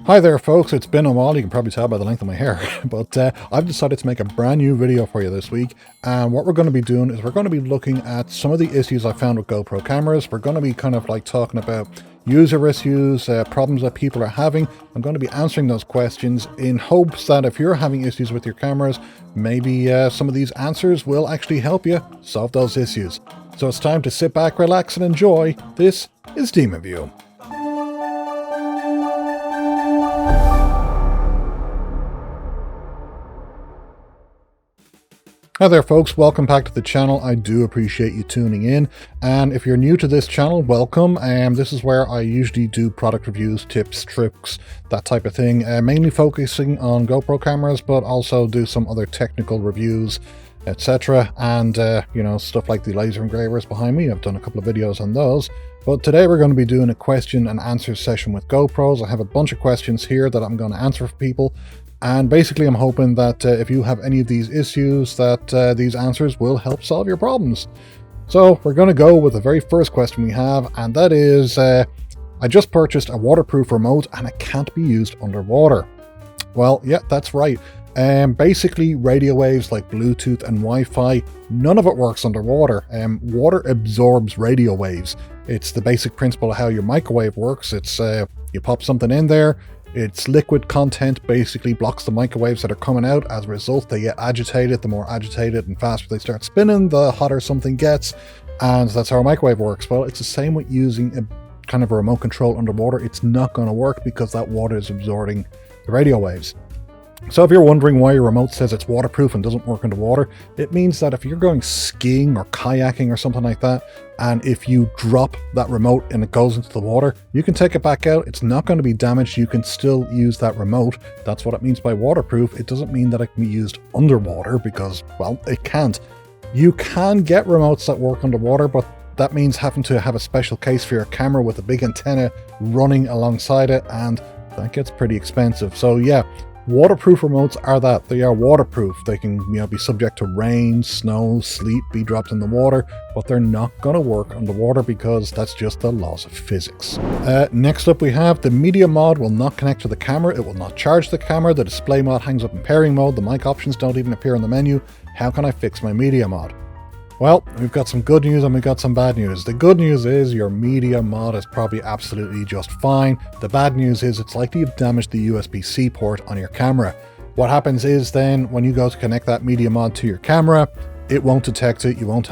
Hi there folks, it's been a while, you can probably tell by the length of my hair, but I've decided to make a brand new video for you this week, and what we're going to be doing is we're going to be looking at some of the issues I found with GoPro cameras. We're going to be kind of like talking about user issues, problems that people are having. I'm going to be answering those questions in hopes that if you're having issues with your cameras, maybe some of these answers will actually help you solve those issues. So it's time to sit back, relax, and enjoy. This is DemonView. Hi there folks, welcome back to the channel. I do appreciate you tuning in, and if you're new to this channel, welcome. This is where I usually do product reviews, tips, tricks, that type of thing, mainly focusing on GoPro cameras, but also do some other technical reviews, etc. And you know, stuff like the laser engravers behind me. I've done a couple of videos on those, but today we're going to be doing a question and answer session with GoPros. I have a bunch of questions here that I'm going to answer for people. And basically, I'm hoping that if you have any of these issues, that these answers will help solve your problems. So we're going to go with the very first question we have, and that is, I just purchased a waterproof remote and it can't be used underwater. Well, yeah, that's right. Basically, radio waves like Bluetooth and Wi-Fi, none of it works underwater. Water absorbs radio waves. It's the basic principle of how your microwave works. It's you pop something in there, its liquid content basically blocks the microwaves that are coming out. As a result, they get agitated. The more agitated and faster they start spinning, the hotter something gets. And that's how a microwave works. Well, it's the same with using a kind of a remote control underwater. It's not going to work because that water is absorbing the radio waves. So if you're wondering why your remote says it's waterproof and doesn't work underwater, it means that if you're going skiing or kayaking or something like that, and if you drop that remote and it goes into the water, you can take it back out. It's not going to be damaged. You can still use that remote. That's what it means by waterproof. It doesn't mean that it can be used underwater because, well, it can't. You can get remotes that work underwater, but that means having to have a special case for your camera with a big antenna running alongside it, and that gets pretty expensive. So yeah, waterproof remotes are that. They are waterproof. They can, you know, be subject to rain, snow, sleet, be dropped in the water, but they're not going to work underwater because that's just the laws of physics. Next up we have the media mod will not connect to the camera. It will not charge the camera. The display mod hangs up in pairing mode. The mic options don't even appear in the menu. How can I fix my media mod? Well, we've got some good news and we've got some bad news. The good news is your media mod is probably absolutely just fine. The bad news is it's likely you've damaged the USB-C port on your camera. What happens is then when you go to connect that media mod to your camera, it won't detect it. You won't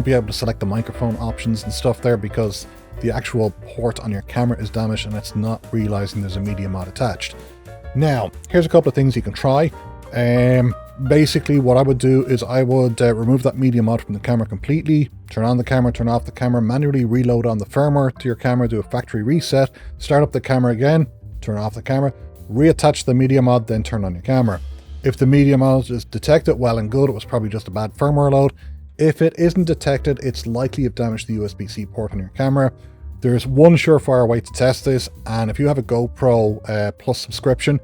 be able to select the microphone options and stuff there because the actual port on your camera is damaged and it's not realizing there's a media mod attached. Now, here's a couple of things you can try. Basically what I would do is I would remove that media mod from the camera completely, turn on the camera, turn off the camera, manually reload on the firmware to your camera, do a factory reset, start up the camera again, turn off the camera, reattach the media mod, then turn on your camera. If the media mod is detected, well and good, it was probably just a bad firmware load. If it isn't detected, it's likely you've damaged the USB-C port on your camera. There's one surefire way to test this, and if you have a GoPro Plus subscription,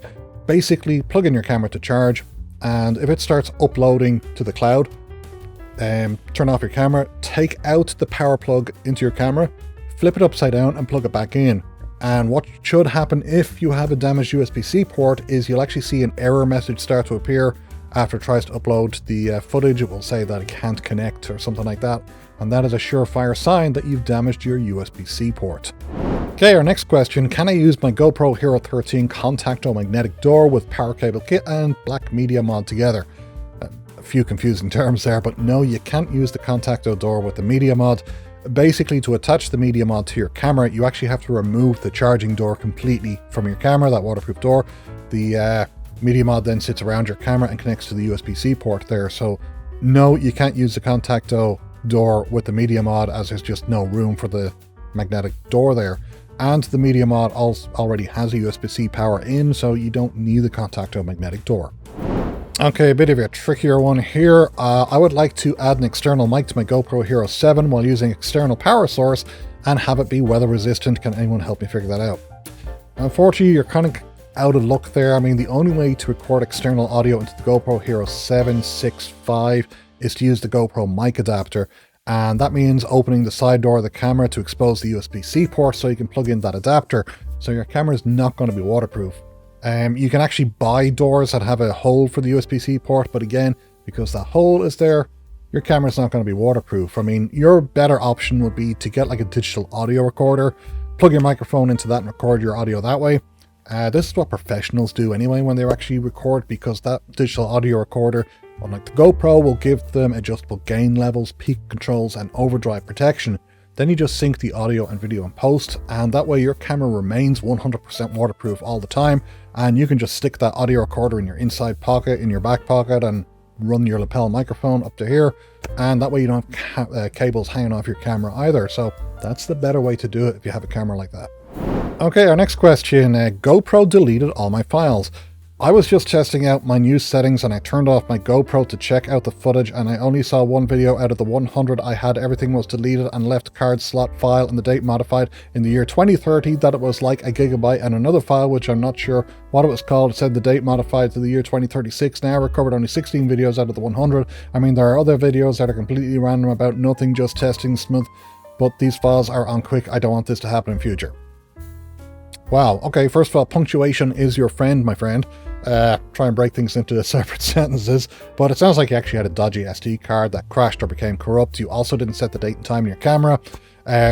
basically plug in your camera to charge, and if it starts uploading to the cloud, turn off your camera, take out the power plug into your camera, flip it upside down and plug it back in. And what should happen if you have a damaged USB-C port is you'll actually see an error message start to appear after it tries to upload the footage. It will say that it can't connect or something like that, and that is a surefire sign that you've damaged your USB-C port. Okay, our next question, can I use my GoPro Hero 13 contacto magnetic door with power cable kit and black media mod together? A few confusing terms there, but no, you can't use the contacto door with the media mod. Basically, to attach the media mod to your camera, you actually have to remove the charging door completely from your camera, that waterproof door. The media mod then sits around your camera and connects to the USB-C port there. So no, you can't use the contacto door with the media mod as there's just no room for the magnetic door there. And the media mod already has a USB-C power in, so you don't need the contacto magnetic door. Okay, a bit of a trickier one here. I would like to add an external mic to my GoPro Hero 7 while using external power source and have it be weather resistant. Can anyone help me figure that out? Unfortunately, you're kind of out of luck there. I mean, the only way to record external audio into the GoPro Hero 765 is to use the GoPro mic adapter. And that means opening the side door of the camera to expose the USB-C port so you can plug in that adapter. so your camera is not going to be waterproof. You can actually buy doors that have a hole for the USB-C port, but again, because that hole is there, your camera's not going to be waterproof. I mean, your better option would be to get like a digital audio recorder, plug your microphone into that and record your audio that way. This is what professionals do anyway when they actually record, because that digital audio recorder, unlike the GoPro, will give them adjustable gain levels, peak controls, and overdrive protection. Then you just sync the audio and video in post, and that way your camera remains 100% waterproof all the time, and you can just stick that audio recorder in your inside pocket, in your back pocket, and run your lapel microphone up to here, and that way you don't have cables hanging off your camera either. So that's the better way to do it if you have a camera like that. Okay, our next question. GoPro deleted all my files. I was just testing out my new settings and I turned off my GoPro to check out the footage, and I only saw one video out of the 100 I had. Everything was deleted and left card slot file and the date modified in the year 2030 that it was like a gigabyte, and another file which I'm not sure what it was called said the date modified to the year 2036. Now I recovered only 16 videos out of the 100. I mean, there are other videos that are completely random about nothing, just testing smooth, but these files are on quick. I don't want this to happen in future. Wow, okay, first of all, punctuation is your friend, my friend. Try and break things into separate sentences, but it sounds like you actually had a dodgy SD card that crashed or became corrupt. You also didn't set the date and time in your camera,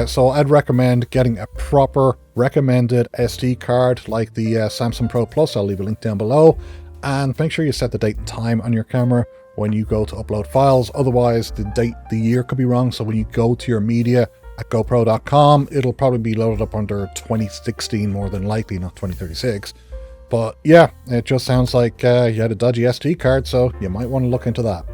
so I'd recommend getting a proper recommended SD card like the Samsung Pro Plus. I'll leave a link down below, and make sure you set the date and time on your camera when you go to upload files. Otherwise, the year could be wrong, so when you go to your media at GoPro.com, it'll probably be loaded up under 2016 more than likely, not 2036. But yeah, it just sounds like you had a dodgy SD card, so you might want to look into that.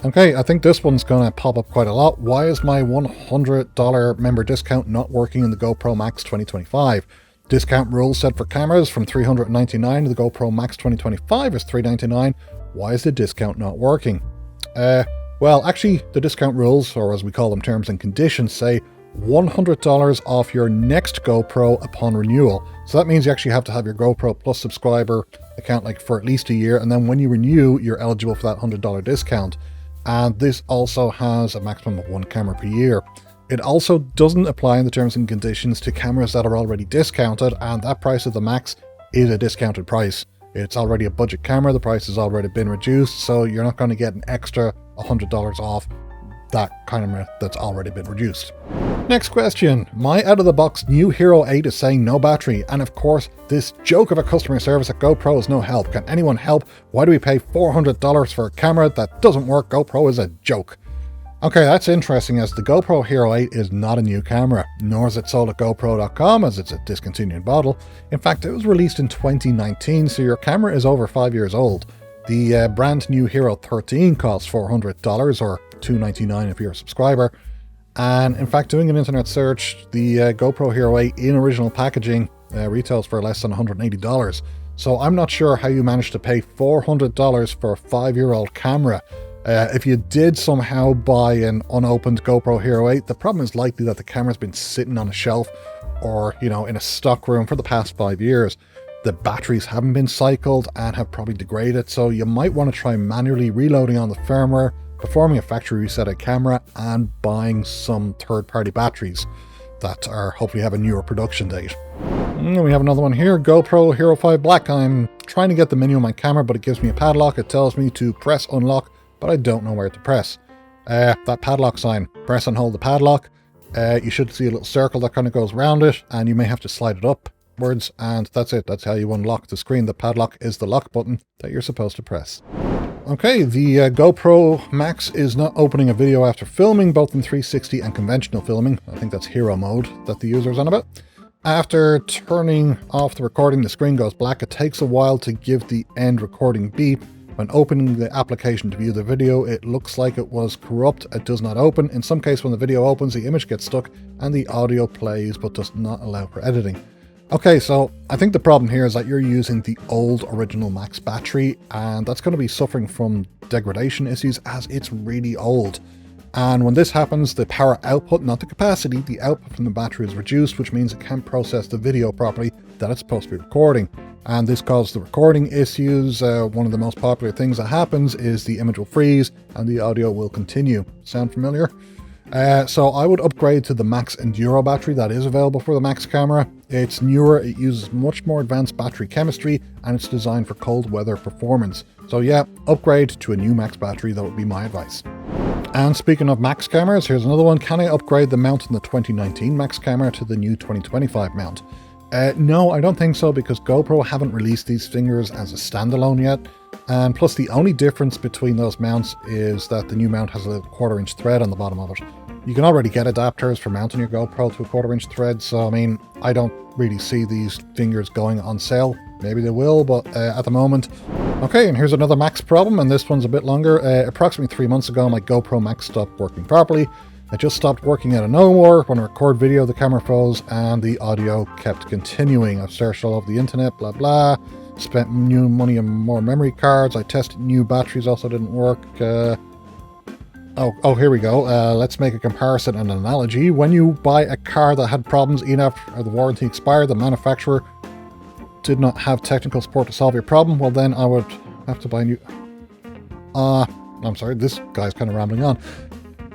Okay, I think this one's going to pop up quite a lot. Why is my $100 member discount not working in the GoPro Max 2025? Discount rules set for cameras from $399 to the GoPro Max 2025 is $399. Why is the discount not working? Well, actually, the discount rules, or as we call them, terms and conditions, say $100 off your next GoPro upon renewal. So that means you actually have to have your GoPro Plus subscriber account like for at least a year, and then when you renew, you're eligible for that $100 discount. And this also has a maximum of one camera per year. It also doesn't apply in the terms and conditions to cameras that are already discounted, and that price of the Max is a discounted price. It's already a budget camera, the price has already been reduced, so you're not going to get an extra $100 off that camera that's already been reduced. Next question. My out-of-the-box new Hero 8 is saying no battery, and of course this joke of a customer service at GoPro is no help. Can anyone help? Why do we pay $400 for a camera that doesn't work? GoPro is a joke. Okay, that's interesting, as the GoPro Hero 8 is not a new camera, nor is it sold at GoPro.com, as it's a discontinued model. In fact, it was released in 2019, so your camera is over 5 years old. The brand new Hero 13 costs $400, or $299 if you're a subscriber. And in fact, doing an internet search, the GoPro Hero 8 in original packaging retails for less than $180. So I'm not sure how you managed to pay $400 for a 5-year-old camera. If you did somehow buy an unopened GoPro Hero 8, the problem is likely that the camera's been sitting on a shelf or, you know, in a stock room for the past 5 years. The batteries haven't been cycled and have probably degraded, so you might want to try manually reloading on the firmware, performing a factory reset of camera, and buying some third-party batteries that are hopefully have a newer production date. And we have another one here, GoPro Hero 5 Black. I'm trying to get the menu on my camera, but it gives me a padlock. It tells me to press unlock, but I don't know where to press. That padlock sign, press and hold the padlock. You should see a little circle that kind of goes around it, and you may have to slide it upwards, and that's it. That's how you unlock the screen. The padlock is the lock button that you're supposed to press. Okay, the GoPro Max is not opening a video after filming, both in 360 and conventional filming. I think that's hero mode that the user is on about. After turning off the recording, the screen goes black. It takes a while to give the end recording beep. When opening the application to view the video, it looks like it was corrupt. It does not open. In some case, when the video opens, the image gets stuck and the audio plays but does not allow for editing. Okay, so I think the problem here is that you're using the old original Max battery, and that's going to be suffering from degradation issues as it's really old. And when this happens, the power output, not the capacity, the output from the battery is reduced, which means it can't process the video properly that it's supposed to be recording. And this causes the recording issues. One of the most popular things that happens is the image will freeze and the audio will continue. Sound familiar? So I would upgrade to the Max Enduro battery that is available for the Max camera. It's newer, it uses much more advanced battery chemistry, and it's designed for cold weather performance. So yeah, upgrade to a new Max battery, that would be my advice. And speaking of Max cameras, here's another one. Can I upgrade the mount in the 2019 Max camera to the new 2025 mount? No, I don't think so, because GoPro haven't released these fingers as a standalone yet. And plus the only difference between those mounts is that the new mount has a little 1/4 inch thread on the bottom of it. You can already get adapters for mounting your GoPro to a 1/4 inch thread, so I mean, I don't really see these fingers going on sale. Maybe they will, but at the moment. Okay, and here's another Max problem, and this one's a bit longer. Approximately 3 months ago, my GoPro Max stopped working properly. It just stopped working out of nowhere. When I record video, the camera froze and the audio kept continuing. I've searched all over the internet, blah blah. Spent new money on more memory cards. I tested new batteries, also didn't work. Oh, here we go. Let's make a comparison and an analogy. When you buy a car that had problems even after the warranty expired, the manufacturer did not have technical support to solve your problem, well then I would have to buy a new... I'm sorry, this guy's kind of rambling on.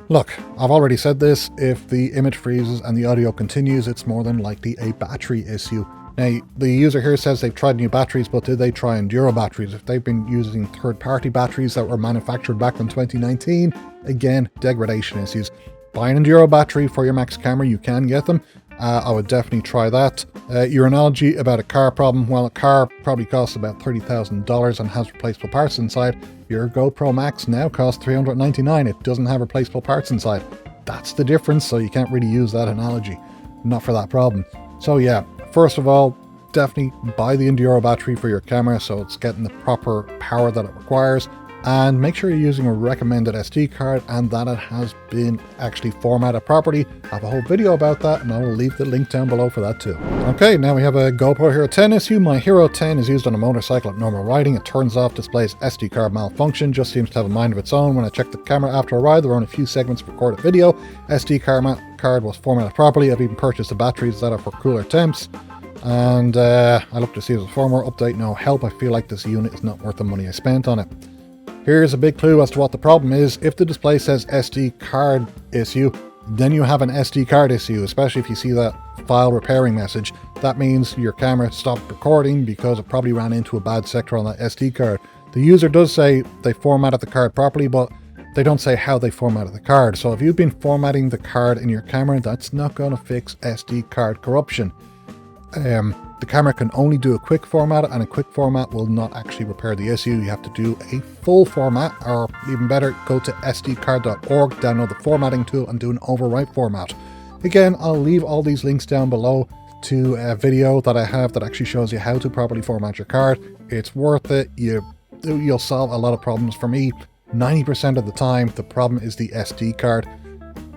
Look, I've already said this. If the image freezes and the audio continues, it's more than likely a battery issue. Now, the user here says they've tried new batteries, but did they try Enduro batteries? If they've been using third-party batteries that were manufactured back in 2019, again, degradation issues. Buy an Enduro battery for your Max camera, you can get them. I would definitely try that. Your analogy about a car problem, well, a car probably costs about $30,000 and has replaceable parts inside. Your GoPro Max now costs $399. It doesn't have replaceable parts inside. That's the difference, so you can't really use that analogy. Not for that problem. So yeah, first of all, definitely buy the Enduro battery for your camera so it's getting the proper power that it requires. And make sure you're using a recommended SD card and that it has been actually formatted properly. I have a whole video about that and I will leave the link down below for that too. Okay, now we have a GoPro Hero 10 issue. My Hero 10 is used on a motorcycle at normal riding. It turns off, displays SD card malfunction, just seems to have a mind of its own. When I checked the camera after a ride, there were only a few segments of recorded video. SD card was formatted properly. I've even purchased the batteries that are for cooler temps. And I looked to see if there's a firmware update. No help. I feel like this unit is not worth the money I spent on it. Here's a big clue as to what the problem is. If the display says SD card issue, then you have an SD card issue, especially if you see that file repairing message. That means your camera stopped recording because it probably ran into a bad sector on that SD card. The user does say they formatted the card properly, but they don't say how they formatted the card. So if you've been formatting the card in your camera, that's not going to fix SD card corruption. The camera can only do a quick format, and a quick format will not actually repair the issue. You have to do a full format, or even better, go to sdcard.org, download the formatting tool and do an overwrite format. Again, I'll leave all these links down below to a video that I have that actually shows you how to properly format your card. It's worth it. You'll solve a lot of problems. For me, 90% of the time, the problem is the SD card.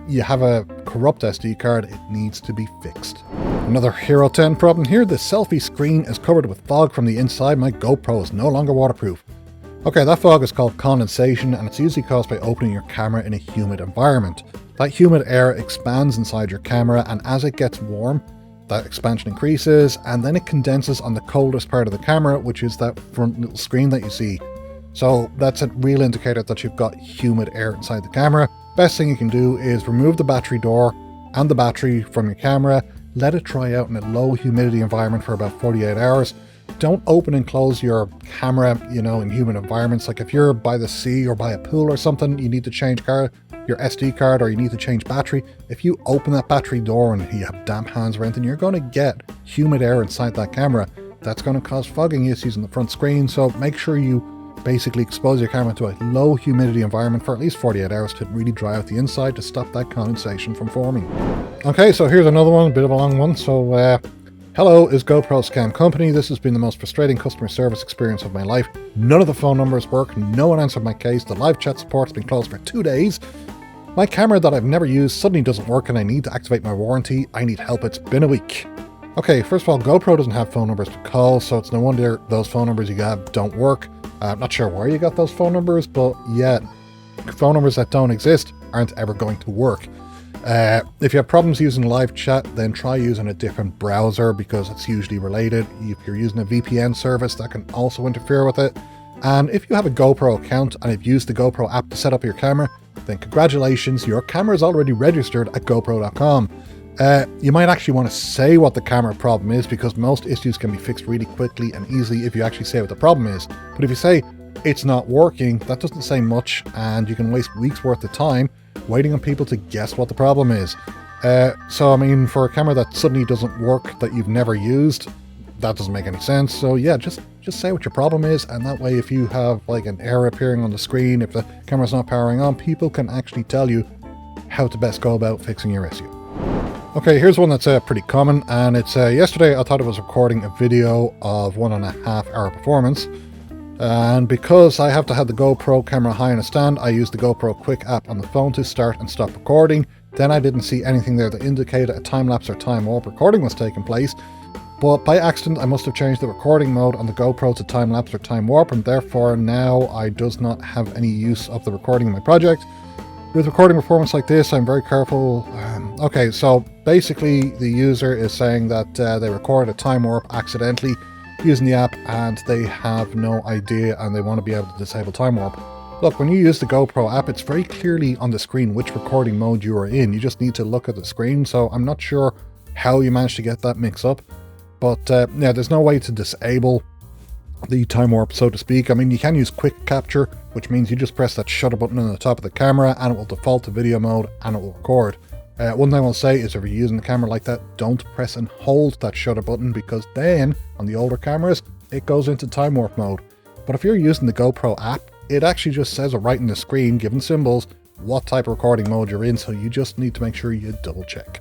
You have a corrupt SD card, it needs to be fixed. Another Hero 10 problem here. The selfie screen is covered with fog from the inside. My GoPro is no longer waterproof. Okay, that fog is called condensation, and it's usually caused by opening your camera in a humid environment. That humid air expands inside your camera, and as it gets warm, that expansion increases, and then it condenses on the coldest part of the camera, which is that front little screen that you see. So that's a real indicator that you've got humid air inside the camera. Best thing you can do is remove the battery door and the battery from your camera. Let it dry out in a low humidity environment for about 48 hours. Don't open and close your camera, in humid environments. Like if you're by the sea or by a pool or something, you need to change your SD card, or you need to change battery. If you open that battery door and you have damp hands or anything, you're going to get humid air inside that camera. That's going to cause fogging issues in the front screen. So make sure you basically expose your camera to a low humidity environment for at least 48 hours to really dry out the inside to stop that condensation from forming. Okay, so here's another one, a bit of a long one. So, hello, is GoPro Scam Company. This has been the most frustrating customer service experience of my life. None of the phone numbers work. No one answered my case. The live chat support's been closed for 2 days. My camera that I've never used suddenly doesn't work and I need to activate my warranty. I need help. It's been a week. Okay, first of all, GoPro doesn't have phone numbers to call, so it's no wonder those phone numbers you got don't work. I'm not sure where you got those phone numbers, but yeah, phone numbers that don't exist aren't ever going to work. If you have problems using live chat, then try using a different browser because it's usually related. If you're using a VPN service, that can also interfere with it. And if you have a GoPro account and you've used the GoPro app to set up your camera, then congratulations, your camera is already registered at GoPro.com. You might actually want to say what the camera problem is, because most issues can be fixed really quickly and easily if you actually say what the problem is. But if you say it's not working, that doesn't say much, and you can waste weeks worth of time waiting on people to guess what the problem is. So I mean, for a camera that suddenly doesn't work that you've never used, that doesn't make any sense. So yeah, just say what your problem is, and that way if you have like an error appearing on the screen, if the camera's not powering on, people can actually tell you how to best go about fixing your issue. Okay, here's one that's pretty common, and it's yesterday I thought I was recording a video of 1.5 hour performance, and because I have to have the GoPro camera high on a stand, I used the GoPro Quick app on the phone to start and stop recording. Then I didn't see anything there that indicated a time-lapse or time warp recording was taking place, but by accident I must have changed the recording mode on the GoPro to time-lapse or time warp, and therefore now I does not have any use of the recording in my project. With recording performance like this, I'm very careful. Okay, so basically the user is saying that they recorded a time warp accidentally using the app, and they have no idea and they want to be able to disable time warp. Look, when you use the GoPro app, it's very clearly on the screen which recording mode you are in. You just need to look at the screen, so I'm not sure how you managed to get that mix up. But yeah, there's no way to disable the time warp, so to speak. I mean, you can use quick capture, which means you just press that shutter button on the top of the camera and it will default to video mode and it will record. One thing I will say is if you're using the camera like that, don't press and hold that shutter button, because then on the older cameras it goes into time warp mode. But if you're using the GoPro app, it actually just says it right in the screen, given symbols, what type of recording mode you're in, so you just need to make sure you double check.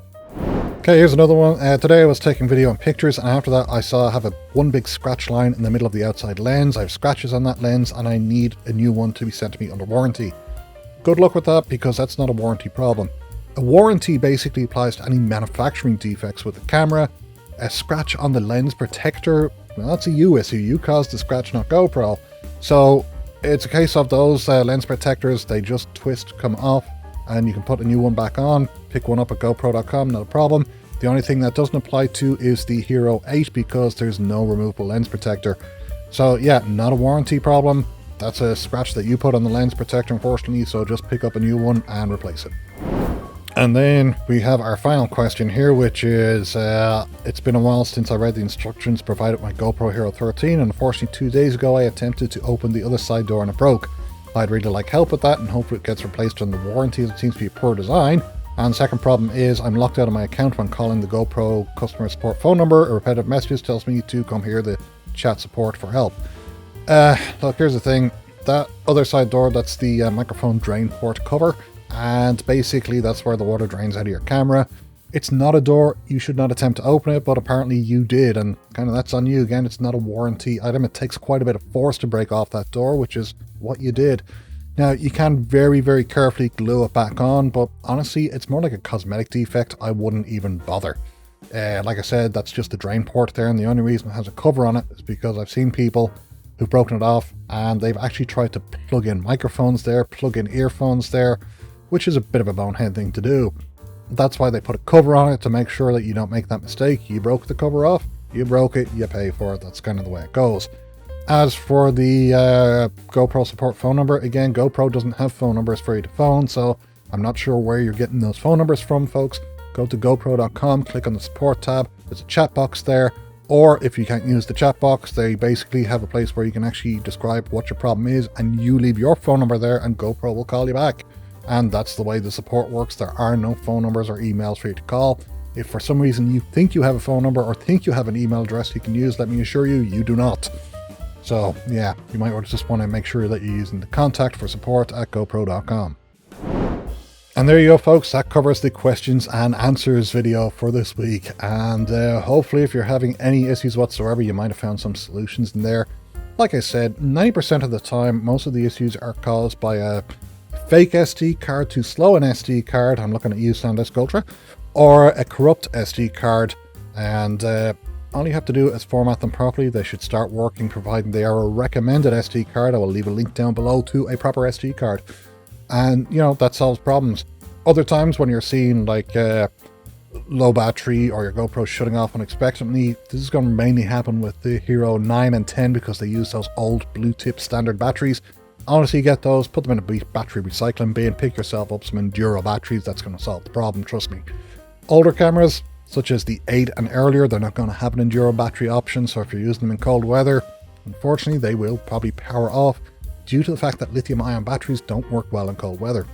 Okay, here's another one. Today I was taking video and pictures, and after that I saw I have one big scratch line in the middle of the outside lens. I have scratches on that lens and I need a new one to be sent to me under warranty. Good luck with that, because that's not a warranty problem. A warranty basically applies to any manufacturing defects with the camera. A scratch on the lens protector, well, that's a you issue. You caused the scratch, not GoPro. So it's a case of those lens protectors, they just twist, come off, and you can put a new one back on. Pick one up at GoPro.com, not a problem. The only thing that doesn't apply to is the Hero 8, because there's no removable lens protector. So yeah, not a warranty problem. That's a scratch that you put on the lens protector, unfortunately, so just pick up a new one and replace it. And then we have our final question here, which is, it's been a while since I read the instructions provided with my GoPro Hero 13, and unfortunately 2 days ago I attempted to open the other side door and it broke. I'd really like help with that, and hopefully it gets replaced under warranty, as it seems to be a poor design. And the second problem is I'm locked out of my account when calling the GoPro customer support phone number. A repetitive message tells me to come here to chat support for help. Look, here's the thing. That other side door, that's the microphone drain port cover, and basically that's where the water drains out of your camera. It's not a door, you should not attempt to open it, but apparently you did, and kind of that's on you. Again, it's not a warranty item. It takes quite a bit of force to break off that door, which is what you did. Now, you can very, very carefully glue it back on, but honestly, it's more like a cosmetic defect. I wouldn't even bother. Like I said, that's just the drain port there, and the only reason it has a cover on it is because I've seen people who've broken it off, and they've actually tried to plug in microphones there, plug in earphones there, which is a bit of a bonehead thing to do. That's why they put a cover on it, to make sure that you don't make that mistake. You broke the cover off, you broke it, you pay for it. That's kind of the way it goes. As for the GoPro support phone number, again, GoPro doesn't have phone numbers for you to phone, so I'm not sure where you're getting those phone numbers from, folks. Go to GoPro.com, click on the support tab, there's a chat box there, or if you can't use the chat box, they basically have a place where you can actually describe what your problem is, and you leave your phone number there and GoPro will call you back. And that's the way the support works. There are no phone numbers or emails for you to call. If for some reason you think you have a phone number or think you have an email address you can use, let me assure you, you do not. So yeah, you might just want to make sure that you're using the contact for support at GoPro.com. And there you go, folks. That covers the questions and answers video for this week. And hopefully if you're having any issues whatsoever, you might have found some solutions in there. Like I said, 90% of the time, most of the issues are caused by a fake SD card to slow an SD card. I'm looking at you, SanDisk Ultra, or a corrupt SD card. And all you have to do is format them properly. They should start working, providing they are a recommended SD card. I will leave a link down below to a proper SD card. And, you know, that solves problems. Other times when you're seeing like low battery or your GoPro shutting off unexpectedly, this is going to mainly happen with the Hero 9 and 10 because they use those old blue tip standard batteries. Honestly, get those, put them in a battery recycling bin, pick yourself up some Enduro batteries. That's going to solve the problem, trust me. Older cameras, such as the 8 and earlier, they're not going to have an Enduro battery option, so if you're using them in cold weather, unfortunately they will probably power off due to the fact that lithium-ion batteries don't work well in cold weather.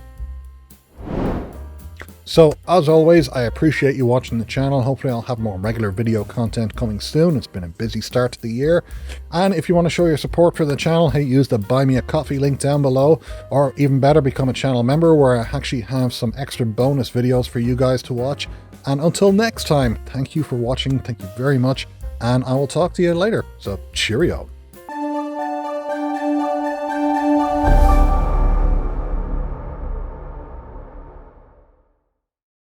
So, as always, I appreciate you watching the channel. Hopefully I'll have more regular video content coming soon. It's been a busy start to the year. And if you want to show your support for the channel, hey, use the Buy Me a Coffee link down below. Or even better, become a channel member where I actually have some extra bonus videos for you guys to watch. And until next time, thank you for watching. Thank you very much. And I will talk to you later. So, cheerio.